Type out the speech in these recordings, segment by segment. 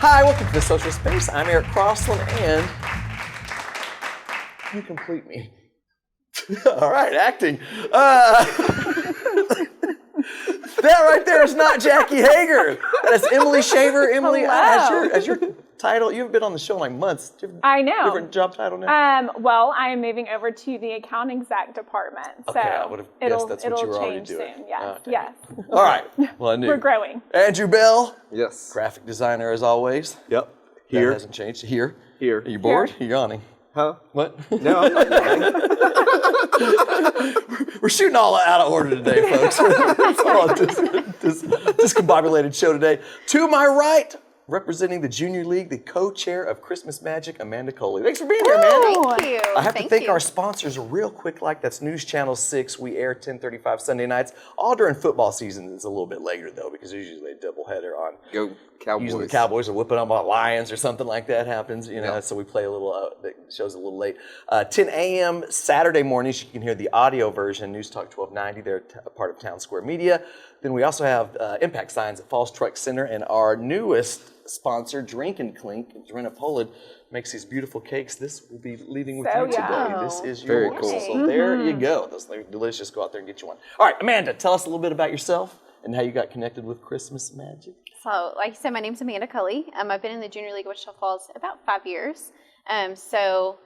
Hi, welcome to The Social Space. I'm Eric Crossland, and you complete me. All right, acting. That right there is not Jackie Hager. That's Emily Shaver. Emily, as your title, you've been on the show in like months. I know. Different job title now? Well, I am moving over to the account exec department. Okay, so I would have guessed that's what you were already change doing. soon. Yes, Okay. yes. All right. Well, I knew. We're growing. Andrew Bell. Yes. Graphic designer as always. Yep. That Here. hasn't changed. Here. Here. Are you bored? You're yawning. Huh? What? No, I'm not yawning. We're shooting all out of order today, folks. It's all a discombobulated show today. To my right, representing the Junior League, the co-chair of Christmas Magic, Amanda Culley. Thanks for being here, Amanda. Thank you. I have to thank our sponsors real quick, like that's News Channel 6. We air 10:35 Sunday nights, all during football season. It's a little bit later, though, because usually a doubleheader on. Go Cowboys. Usually the Cowboys are whipping up on Lions or something like that happens, Yeah. so we play a little, the show's a little late. 10 a.m. Saturday mornings, you can hear the audio version, News Talk 1290. They're a part of Town Square Media. Then we also have impact signs at Falls Truck Center, and our newest sponsor, Drink and Clink, Dorena Pollard, makes these beautiful cakes. This will be leaving with So you today. yum. This is Very yours. cool. So there you go. Those are delicious. Go out there and get you one. All right, Amanda, tell us a little bit about yourself and how you got connected with Christmas Magic. So, like you said, my name's Amanda Culley. I've been in the Junior League of Wichita Falls about 5 years. So,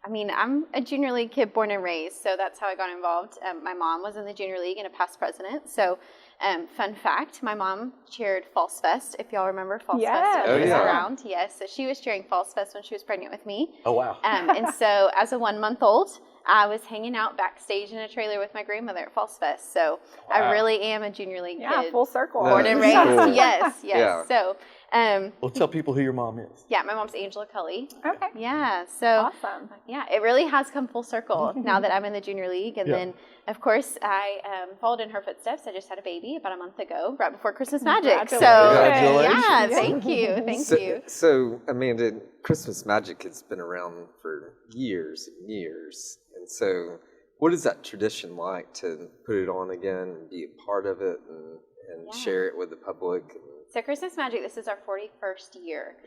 I mean, I'm a Junior League kid born and raised, so that's how I got involved. My mom was in the Junior League and a past president. So, fun fact, my mom chaired Falls Fest, if y'all remember Falls Fest when she was around. Yes, so she was chairing Falls Fest when she was pregnant with me. Oh, wow. And so, as a 1-month-old, I was hanging out backstage in a trailer with my grandmother at Falls Fest. So I really am a Junior League kid. Full circle. Born and raised. Cool. Yes. Yeah. So, Well, tell people who your mom is. yeah, my mom's Angela Culley. Okay. Yeah. So, Awesome. yeah, it really has come full circle now that I'm in the Junior League. And then, of course, I followed in her footsteps. I just had a baby about a month ago, right before Christmas Magic. So, Congratulations. yeah, thank you. Thank you. So, Amanda, Christmas Magic has been around for years and years. And so, what is that tradition like to put it on again and be a part of it and share it with the public? So Christmas Magic, this is our 41st year.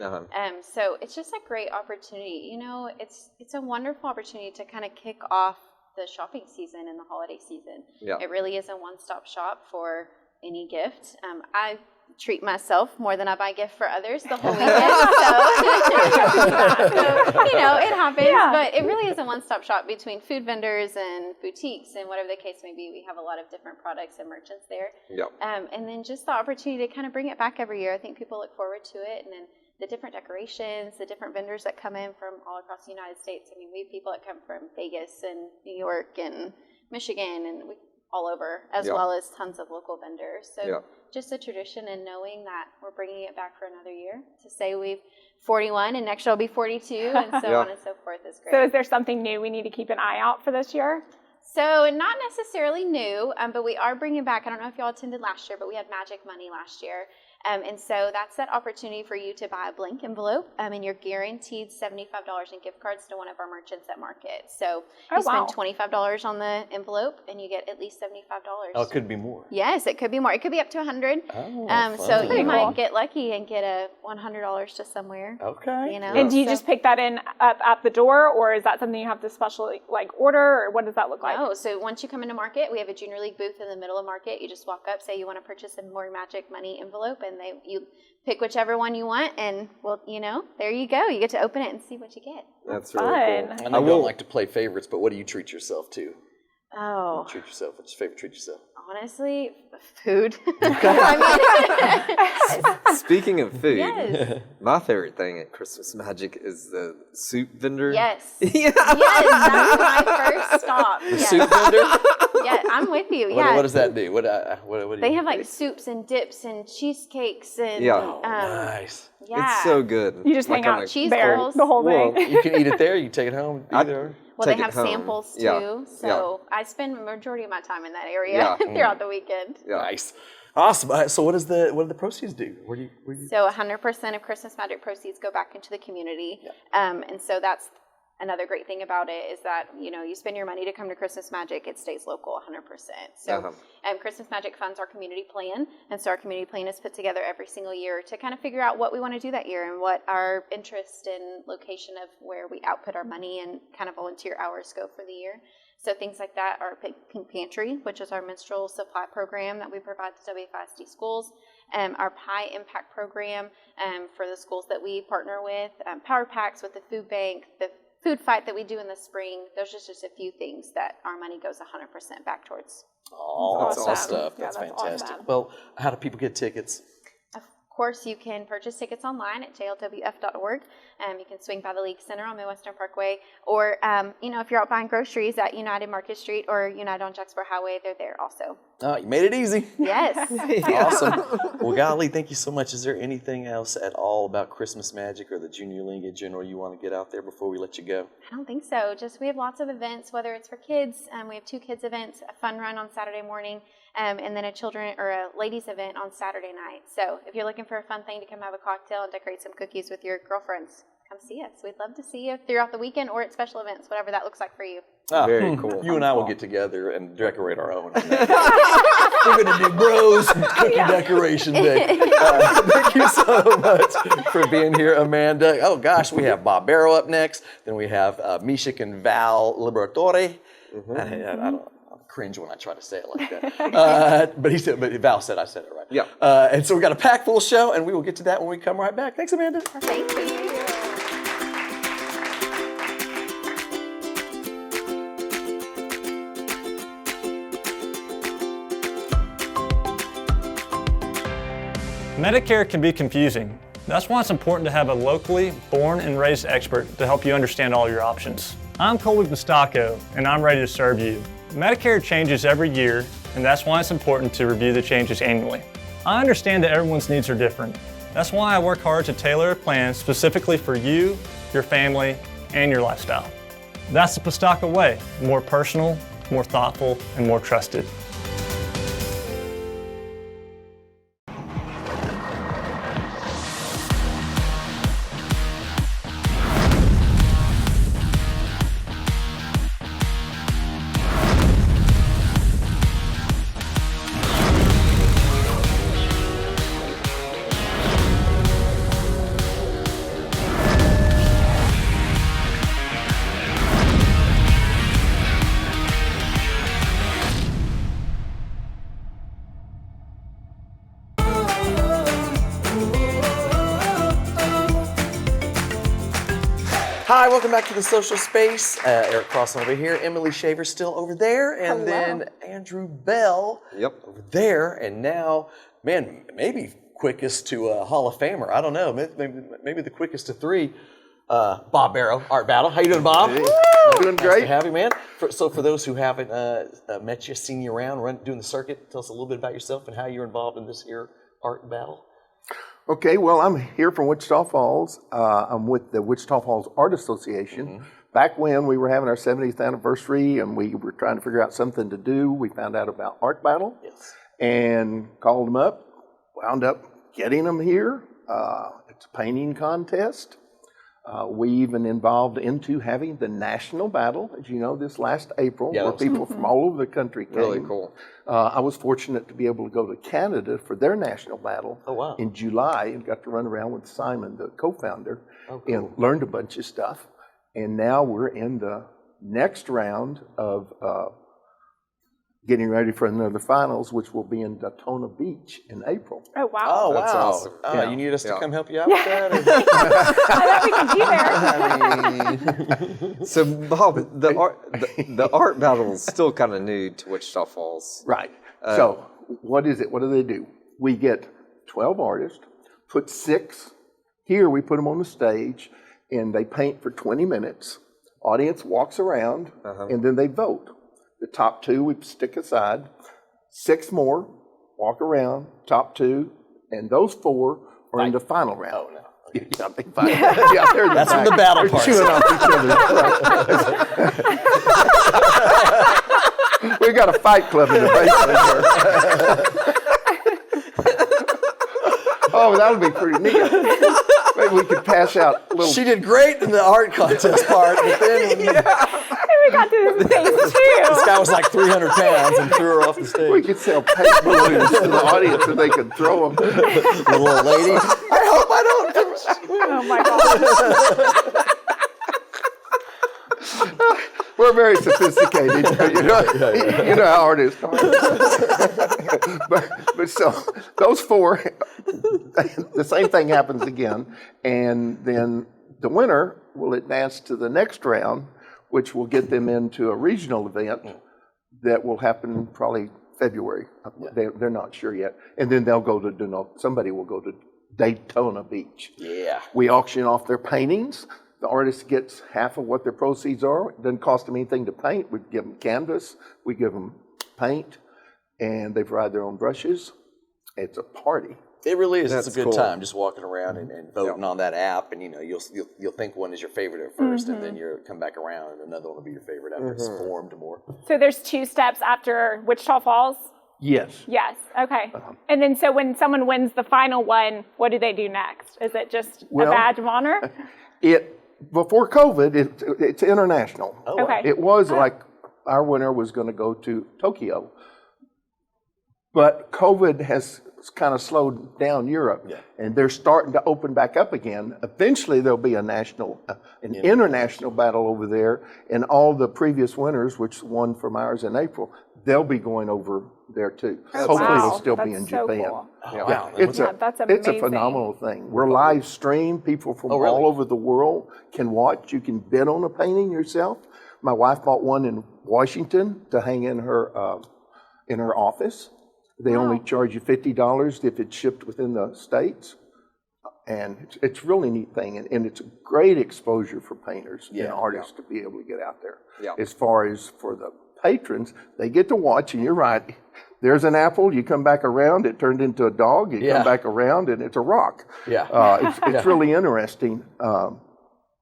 So it's just a great opportunity. You know, it's a wonderful opportunity to kind of kick off the shopping season and the holiday season. Yeah. It really is a one-stop shop for any gift. I treat myself more than I buy gift for others the whole weekend. So, you know, it happens. Yeah. But it really is a one-stop shop between food vendors and boutiques and whatever the case may be. We have a lot of different products and merchants there. Yep. And then just the opportunity to kind of bring it back every year. I think people look forward to it. And then the different decorations, the different vendors that come in from all across the United States. I mean, we have people that come from Vegas and New York and Michigan and all over, as well as tons of local vendors. So just a tradition and knowing that we're bringing it back for another year to say we've 41 and next year will be 42 and so on and so forth is great. So is there something new we need to keep an eye out for this year? So not necessarily new, but we are bringing back, I don't know if y'all attended last year, but we had Magic Money last year. And so that's that opportunity for you to buy a blank envelope, and you're guaranteed $75 in gift cards to one of our merchants at market. So you spend $25 on the envelope, and you get at least $75. Oh, it could be more. Yes, it could be more. It could be up to $100. Oh, so you might get lucky and get a $100 to somewhere. Okay. You know? And do you just pick that in up at the door, or is that something you have to specially order, or what does that look like? No, so once you come into market, we have a Junior League booth in the middle of market. You just walk up, say you want to purchase a more Magic Money envelope, and you pick whichever one you want, and there you go. You get to open it and see what you get. That's really cool. I know you don't like to play favorites, but what do you treat yourself to? Oh. Treat yourself. What's your favorite treat yourself? Honestly, food. Speaking of food, my favorite thing at Christmas Magic is the soup vendor. Yes. Yes, that's my first stop. The soup vendor? Yeah, I'm with you. What does that do? What do they you have do? soups and dips and cheesecakes and nice. Yeah. It's so good. You just hang out cheese there balls. the whole thing. Well, you can eat it there. You can take it home. Either. Well, they have samples too, so I spend the majority of my time in that area throughout the weekend. Yeah. Nice, awesome. So, what do the proceeds do? Where do you... So, 100% of Christmas Magic proceeds go back into the community, and so that's another great thing about it is that, you spend your money to come to Christmas Magic, it stays local 100%. So Christmas Magic funds our community plan. And so our community plan is put together every single year to kind of figure out what we want to do that year and what our interest and location of where we output our money and kind of volunteer hours go for the year. So things like that are Pink Pantry, which is our menstrual supply program that we provide to WFISD schools. Our Pie Impact program for the schools that we partner with. Power Packs with the food bank, the food fight that we do in the spring. Those are just a few things that our money goes 100% back towards. Oh, that's Awesome. awesome stuff. Yeah, That's that's fantastic. awesome. Well, how do people get tickets? Of course, you can purchase tickets online at jlwf.org. You can swing by the League Center on Midwestern Parkway, or if you're out buying groceries at United Market Street or United on Jacksboro Highway, they're there also. Oh, you made it easy. Yes. Awesome. Well, golly, thank you so much. Is there anything else at all about Christmas Magic or the Junior League in general you want to get out there before we let you go? I don't think so. Just we have lots of events, whether it's for kids. We have 2 kids events, a fun run on Saturday morning, and then a ladies event on Saturday night. So if you're looking for a fun thing to come have a cocktail and decorate some cookies with your girlfriends, come see us. We'd love to see you throughout the weekend or at special events, whatever that looks like for you. Oh, Very cool. You and I will get together and decorate our own. We're going to do Bros Cookie Decoration Day. Thank you so much for being here, Amanda. Oh, gosh, we have Bob Barrow up next. Then we have Mishic and Val Liberatore. I don't cringe when I try to say it like that. But Val said I said it right. Yeah. And so we got a packed full show, and we will get to that when we come right back. Thanks, Amanda. Thank you. Medicare can be confusing. That's why it's important to have a locally born and raised expert to help you understand all your options. I'm Culley and I'm ready to serve you. Medicare changes every year, and that's why it's important to review the changes annually. I understand that everyone's needs are different. That's why I work hard to tailor a plan specifically for you, your family, and your lifestyle. That's the Pistaka way, more personal, more thoughtful, and more trusted. Hi, welcome back to the social space. Eric Crossan over here, Emily Shaver still over there, and Hello. then Andrew Bell over there, and now, man, maybe quickest to a Hall of Famer. I don't know, maybe the quickest to 3. Bob Barrow, Art Battle. How you doing, Bob? Hey, doing Nice great. to have you, man. So for those who haven't met you, seen you around, doing the circuit, tell us a little bit about yourself and how you're involved in this here art battle. Okay, well, I'm here from Wichita Falls. I'm with the Wichita Falls Art Association. Back when we were having our 70th anniversary and we were trying to figure out something to do, we found out about Art Battle and called them up, wound up getting them here. It's a painting contest. We even involved into having the national battle, as you know, this last April, where people from all over the country came. Really cool. I was fortunate to be able to go to Canada for their national battle in July and got to run around with Simon, the co-founder, and learned a bunch of stuff. And now we're in the next round of getting ready for another finals, which will be in Daytona Beach in April. Oh, wow. Oh, wow. That's awesome. Yeah. You need us to come help you out with that? I bet we can be there. I mean, So Bob, the art battle is still kind of new to Wichita Falls. Right. So what is it? What do? We get 12 artists, put 6 here, we put them on the stage, and they paint for 20 minutes. Audience walks around, and then they vote. The top 2 we stick aside. 6 more walk around, top 2, and those 4 are in the final round. oh, no. Yeah, they fight. Yeah, they're in the That's when back. the battle They're part chewing off each other. We got a fight club in the basement here. Oh, that'll be pretty neat. Maybe then we could pass out little. She did great in the art contest part, but then And we got to phase 2. this guy was like 300 pounds and threw her off the stage. We could sell paint balloons to the audience and they could throw them. The little lady. I hope I don't. Oh my God. We're very sophisticated, you know how artists are. but so those 4, the same thing happens again, and then the winner will advance to the next round, which will get them into a regional event that will happen probably February. They're not sure yet, and then they'll go to somebody will go to Daytona Beach. Yeah. We auction off their paintings. The artist gets half of what their proceeds are. It doesn't cost them anything to paint. We give them canvas, we give them paint, and they provide their own brushes. It's a party. It really is. That's It's a good cool. time just walking around and voting on that app, and you'll think one is your favorite at 1st, and then you'll come back around and another one will be your favorite after it's formed more. So there's 2 steps after Wichita Falls? Yes. Yes. Okay. And then so when someone wins the final one, what do they do next? Is it just a badge of honor? Before COVID, it's international. Oh, wow. Okay. It was like our winner was going to go to Tokyo. But COVID has kind of slowed down Europe, and they're starting to open back up again. Eventually, there'll be an international battle over there, and all the previous winners, which won from ours in April, they'll be going over there too. Hopefully, it'll still be in so Japan. cool. Oh, wow. It's that's it's a amazing. phenomenal thing. We're live streamed. People from really? all over the world can watch. You can bid on a painting yourself. My wife bought one in Washington to hang in her office. They only charge you $50 if it's shipped within the States. And it's really neat thing. And it's a great exposure for painters and artists to be able to get out there. Yeah. As far as for the patrons, they get to watch, and you're right. There's an apple, you come back around, it turned into a dog, you come back around, and it's a rock. Yeah. It's really interesting.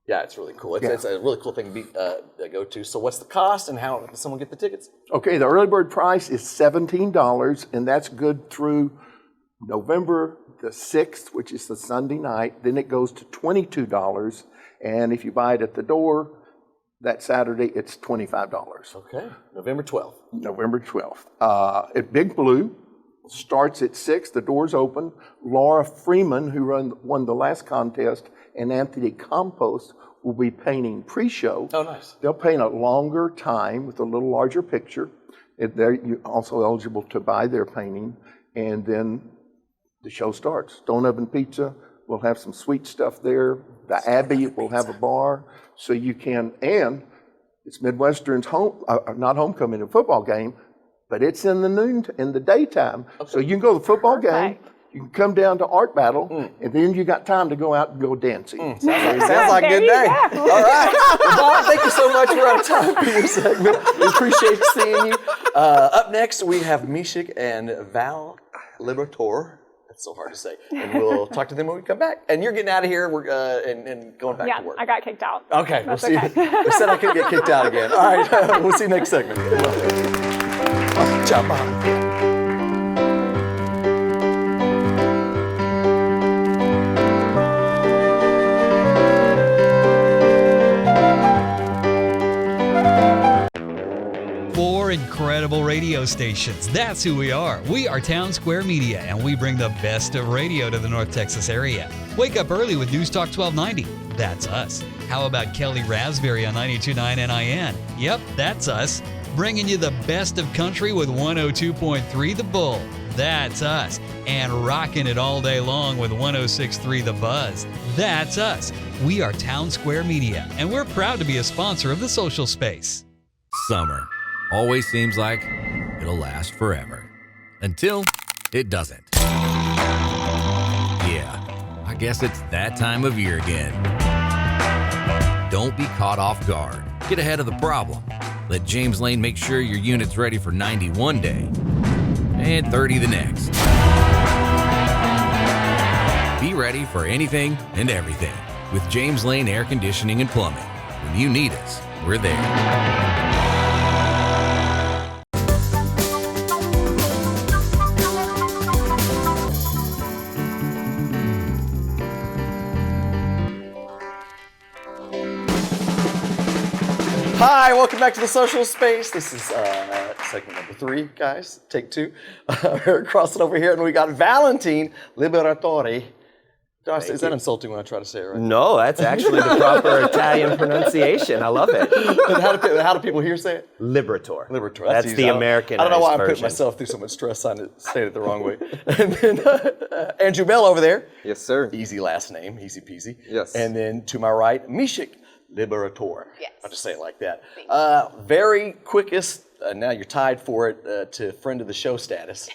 Yeah, it's really cool. It's a really cool thing to go to. So what's the cost, and how does someone get the tickets? Okay, the early bird price is $17, and that's good through November the 6th, which is the Sunday night. Then it goes to $22, and if you buy it at the door that Saturday, it's $25. Okay, November 12th. November 12th. At Big Blue, starts at 6, the doors open. Laura Freeman, who won the last contest, and Anthony Compost will be painting pre-show. Oh, nice. They'll paint a longer time with a little larger picture. They're also eligible to buy their painting, and then the show starts. Stone Oven Pizza will have some sweet stuff there. The Abbey will have a bar, so you can, and it's Midwestern's not homecoming, a football game, but it's in the daytime. Okay. So you can go to the football game, you can come down to Art Battle, and then you got time to go out and go dancing. Sounds like a good day. All right. Well, Bob, thank you so much. We're out of time for your segment. We appreciate seeing you. Up next, we have Mishic and Val Liberatore. That's so hard to say. And we'll talk to them when we come back. And you're getting out of here and going back to work. Yeah, I got kicked out. Okay. We'll see. They said I couldn't get kicked out again. All right. We'll see you next segment. Ciao, Bob. Incredible radio stations. That's who we are. We are Town Square Media, and we bring the best of radio to the North Texas area. Wake up early with News Talk 1290. That's us. How about Kelly Raspberry on 92.9 NIN? Yep, that's us. Bringing you the best of country with 102.3 The Bull. That's us. And rocking it all day long with 106.3 The Buzz. That's us. We are Town Square Media, and we're proud to be a sponsor of the social space. Summer always seems like it'll last forever. Until it doesn't. Yeah, I guess it's that time of year again. Don't be caught off guard. Get ahead of the problem. Let James Lane make sure your unit's ready for 90 one day and 30 the next. Be ready for anything and everything with James Lane Air Conditioning and Plumbing. When you need us, we're there. Hi, welcome back to the social space. This is segment number 3, guys. Take 2. We're crossing over here, and we got Valentine Liberatore. Is that insulting when I try to say it right? No, that's actually the proper Italian pronunciation. I love it. How do people here say it? Liberatore. Liberatore. That's easy. the Americanized I don't know why I put version. myself through so much stress on it, saying it the wrong way. And then Andrew Bell over there. Yes, sir. Easy last name, easy peasy. Yes. And then to my right, Mishic Liberatore. Yes. I'll just say it like that. Very quickest. Now you're tied for it to friend of the show status.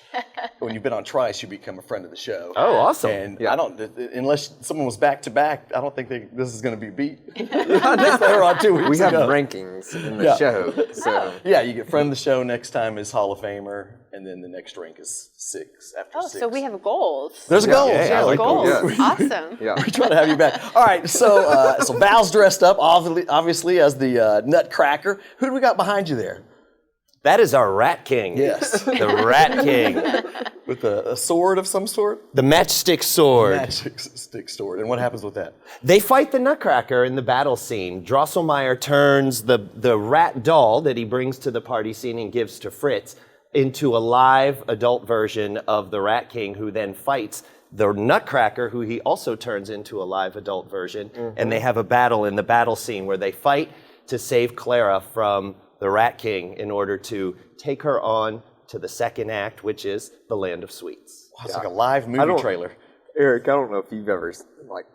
When you've been on twice, you become a friend of the show. Oh, awesome. And I don't, unless someone was back to back, I don't think this is going to be beat. They were on 2 weeks We have ago. rankings in the show, so Yeah, you get friend of the show. Next time is Hall of Famer, and then the next rank is 6 after 6. So we have goals. There's goals. Yeah, I like goals. those. Awesome. yeah. We try to have you back. All right, so Val's dressed up, obviously as the Nutcracker. Who do we got behind you there? That is our Rat King. Yes. The Rat King. With a sword of some sort? The matchstick sword. Matchstick sword. And what happens with that? They fight the Nutcracker in the battle scene. Drosselmeyer turns the rat doll that he brings to the party scene and gives to Fritz into a live adult version of the Rat King, who then fights the Nutcracker, who he also turns into a live adult version. And they have a battle in the battle scene where they fight to save Clara from the Rat King in order to take her on to the second act, which is the Land of Sweets. Wow, it's like a live movie trailer. Eric, I don't know if you've ever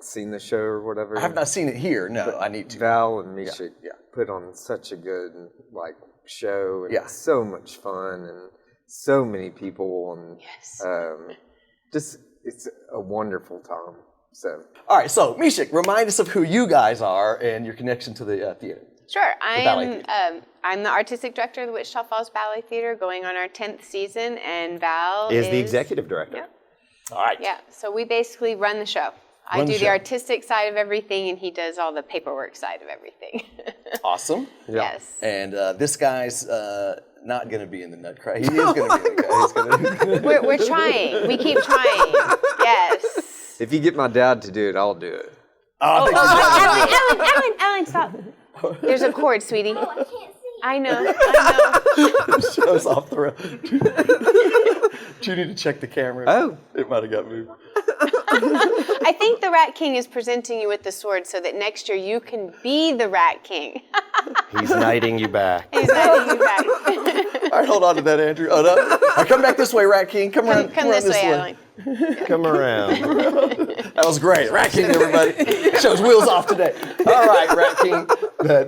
seen the show or whatever. I have not seen it here. No, I need to. Val and Mishic Yeah. put on such a good show, and Yeah. it's so much fun, and so many people, and just it's a wonderful time. So All right, so Mishic, remind us of who you guys are and your connection to the theater. Sure. ballet I'm the artistic director of the Wichita Falls Ballet Theater, going on our 10th season, and Val Is the executive director. Yeah. All right. Yeah, so we basically run the show. I Run do the the show. artistic side of everything, and he does all the paperwork side of everything. Awesome. Yes. And this guy's not going to be in the Nutcracker. He is going to be in the Nutcracker. We're trying. We keep trying. Yes. if you get my dad to do it, I'll do it. Ellen, stop. There's a cord, sweetie. Oh, I can't see. I know. Shows off the road. Do you need to check the camera? Oh. It might have got moved. I think the Rat King is presenting you with the sword so that next year you can be the Rat King. He's knighting you back. He's not you back. All right, hold on to that, Andrew. Oh, no. All right, come back this way, Rat King. Come around. Come this way, Ellen. Come around. That was great. Rat King, everybody. Show's wheels off today. All right, Rat King.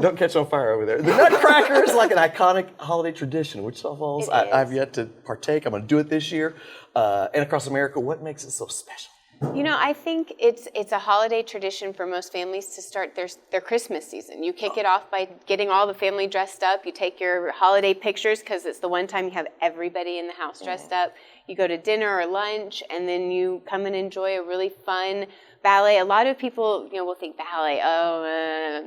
Don't catch on fire over there. The Nutcracker is like an iconic holiday tradition. Wichita Falls, It is. I've yet to partake. I'm going to do it this year. And across America, what makes it so special? You know, I think it's a holiday tradition for most families to start their Christmas season. You kick it off by getting all the family dressed up. You take your holiday pictures because it's the one time you have everybody in the house dressed up. You go to dinner or lunch, and then you come and enjoy a really fun ballet. A lot of people, will think ballet,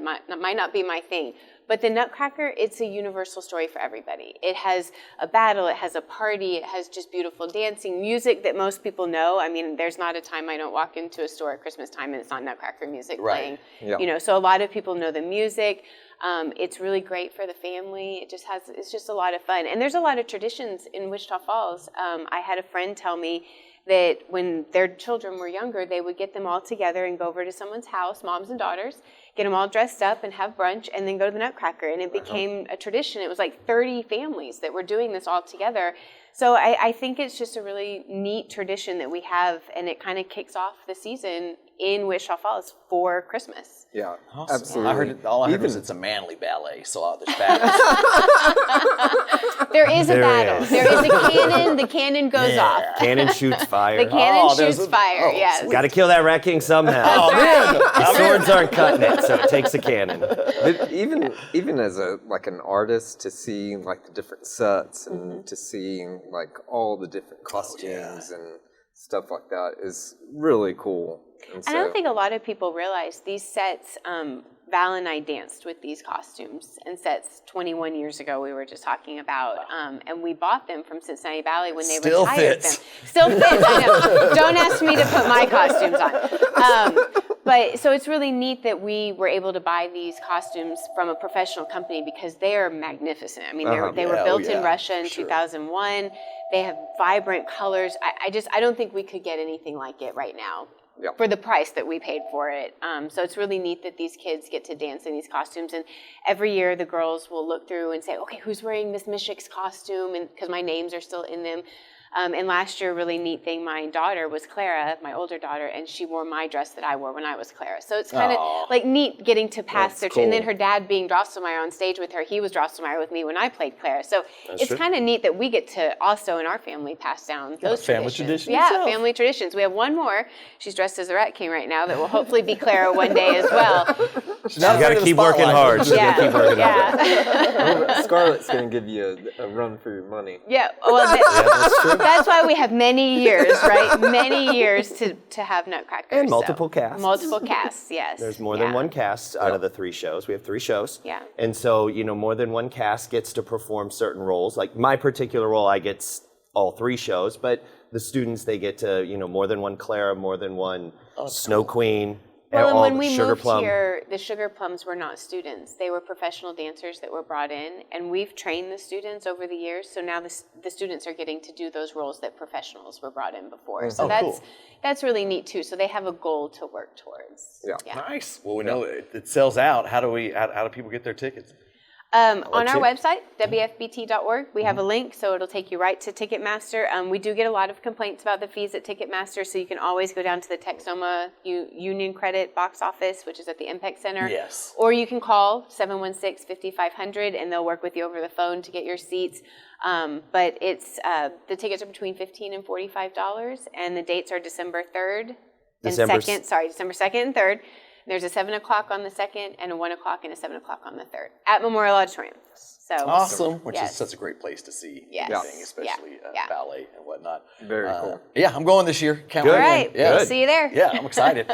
might not be my thing. But the Nutcracker, it's a universal story for everybody. It has a battle, it has a party, it has just beautiful dancing, music that most people know. I mean, there's not a time I don't walk into a store at Christmas time and it's not Nutcracker music playing. Yeah. So a lot of people know the music. It's really great for the family. It's just a lot of fun. And there's a lot of traditions in Wichita Falls. I had a friend tell me that when their children were younger, they would get them all together and go over to someone's house, moms and daughters, get them all dressed up and have brunch, and then go to the Nutcracker. And it became a tradition. It was like 30 families that were doing this all together. So I think it's just a really neat tradition that we have, and it kind of kicks off the season in Wichita Falls for Christmas. Yeah, Awesome. absolutely. All I heard was it's a manly ballet, so there's battles. There is a There battle. is. There is a cannon. The cannon goes off. Cannon shoots fire. The cannon there's shoots a- fire, oh, yes. Got to kill that Rat King somehow. Oh, man. The swords aren't cutting it, so it takes a cannon. But even as an artist, to see the different sets and to see all the different costumes and stuff like that is really cool. And I don't think a lot of people realize these sets, Val and I danced with these costumes and sets 21 years ago we were just talking about. And we bought them from Cincinnati Valley when they Still retired fits. them. Still fits, I know. Don't ask me to put my costumes on. But so it's really neat that we were able to buy these costumes from a professional company because they are magnificent. I mean, they were built in Russia in 2001. They have vibrant colors. I don't think we could get anything like it right now. Yep. For the price that we paid for it. So it's really neat that these kids get to dance in these costumes. And every year the girls will look through and say, okay, who's wearing Miss Mishic's costume? And because my names are still in them. And last year, a really neat thing, my daughter was Clara, my older daughter, and she wore my dress that I wore when I was Clara. So it's kind of like neat getting to pass their, and then her dad being Drosselmeyer on stage with her, he was Drosselmeyer with me when I played Clara. So it's kind of neat that we get to also in our family pass down those family traditions. tradition Yeah, itself. family traditions. We have one more. She's dressed as the Rat King right now that will hopefully be Clara one day as well. She's not You got afraid to of the keep working spotlight. hard. So Yeah, keep working hard. yeah. Scarlett's going to give you a run for your money. Yeah, well, that's why we have many years, right? Many years to have Nutcrackers. And multiple casts. Multiple casts, yes. There's more than one cast out of the 3 shows. We have 3 shows. Yeah. And so, more than one cast gets to perform certain roles. Like my particular role, I get all 3 shows, but the students, they get to, more than one Clara, more than one Snow Queen. Well, and all when the we Sugar moved Plum. here, the Sugar Plums were not students. They were professional dancers that were brought in, and we've trained the students over the years, so now the students are getting to do those roles that professionals were brought in before. So that's really neat, too. So they have a goal to work towards. Yeah. Nice. Well, we know it sells out. How do people get their tickets? On our website, wfbt.org, we have a link, so it'll take you right to Ticketmaster. We do get a lot of complaints about the fees at Ticketmaster, so you can always go down to the Texoma Union Credit box office, which is at the Impact Center. Yes. Or you can call 716-5500, and they'll work with you over the phone to get your seats. But it's the tickets are between $15 and $45, and the dates are December 3rd December and 2nd. December 2nd and 3rd. There's a 7 o'clock on the 2nd and a 1 o'clock and a 7 o'clock on the 3rd at Memorial Auditorium. So Awesome, which yes. is such a great place to see Yes. everything, especially Yeah. ballet and whatnot. Very cool. Yeah, I'm going this year. Count All me in. right, Yeah. we'll see you there. Yeah, I'm excited.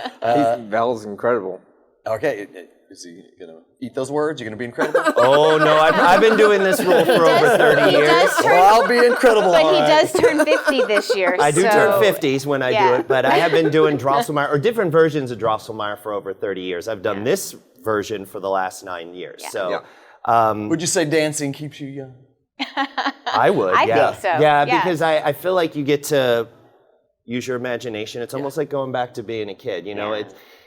Val's incredible. Okay, is he going to eat those words? You're going to be incredible? Oh, no, I've been doing this role for over 30 years. Well, I'll be incredible. But all he right. does turn 50 this year. I do so- turn 50s when I do Yeah. it, but I have been doing Drosselmeyer, or different versions of Drosselmeyer for over 30 years. I've done this version for the last 9 years. Yeah. So Would you say dancing keeps you young? I would, I yeah. think so, Yeah, yeah. because I feel like you get to use your imagination. It's almost like going back to being a kid.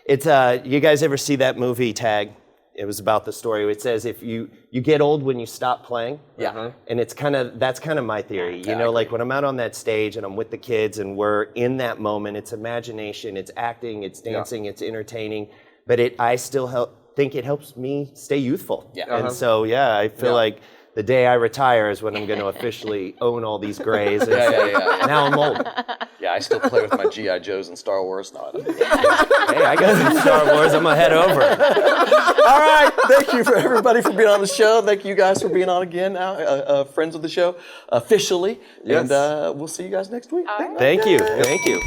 It's you guys ever see that movie Tag? It was about the story. It says if you get old when you stop playing. Yeah. And that's kind of my theory. Like when I'm out on that stage and I'm with the kids and we're in that moment, it's imagination, it's acting, it's dancing, it's entertaining, but I still think it helps me stay youthful. Yeah. And so I feel like the day I retire is when I'm going to officially own all these grays. And now I'm old. Yeah, I still play with my G.I. Joes and Star Wars. No, I don't. Hey, I got some Star Wars. I'm going to head over. All right. Thank you for everybody for being on the show. Thank you guys for being on again now, friends of the show, officially. Yes. And we'll see you guys next week. All right. Thank you. Thank you.